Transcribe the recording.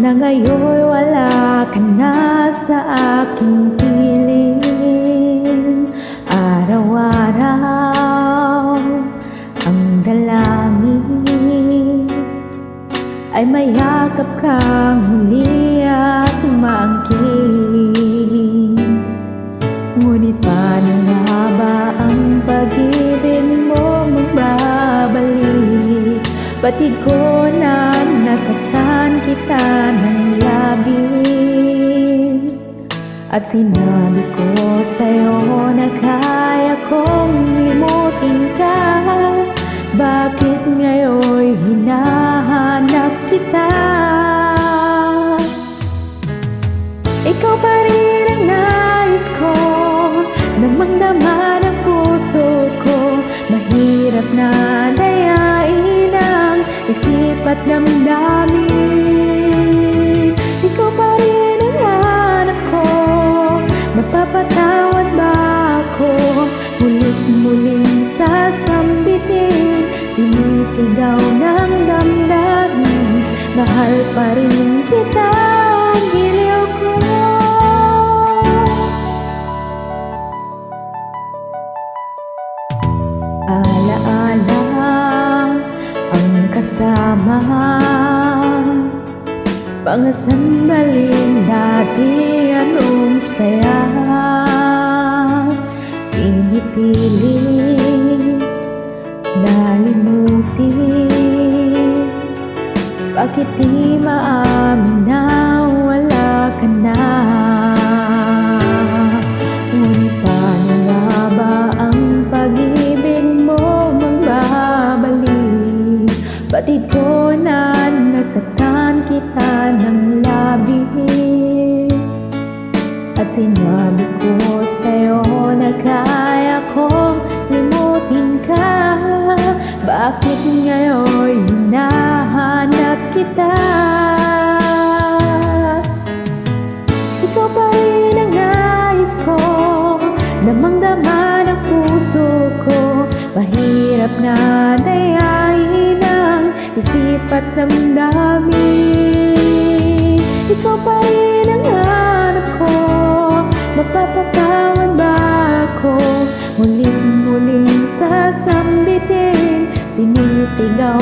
na ngayon'y wala ka na sa aking piling. Araw-araw ang dalangin ay mayakap kang muli at maangkin. Ngunit paano nga ba ang pag-ibig mo magbabalik? Batid ko na nasaktan kita ng labis, at sinabi ko sa'yo na kaya kong limutin ka. Bakit ngayon'y hinahanap kita? Ikaw pa rin ang nais ko, damang-dama ng puso ko. Mahirap na dayain ang isip at damdamin. Ikaw pa rin ang hanap ko, mapapatawad ba ako? Mulit-muling sasambitin, sinisigaw ng damdamin. Mahal pa rin kita, giliw ko. Alaala ang kasama, mga sandaling dati anong saya. Pinipiling nalimutin, bakit di maamin na wala ka na? Ngunit paano nga ba ang pag-ibig mo magbabalik? Batid ko na nasaktan kita ng labis, at sinabi ko sa'yo na kaya kong limutin ka. Bakit ngayon'y hinahanap kita? Ikaw pa rin ang nais ko, damang-dama ng puso ko. Mahirap na dayain ang isip at damdamin. Ikaw pa rin ang hanap ko, mapapatawad ba ako? Mulit-muling sasambitin, sinisigaw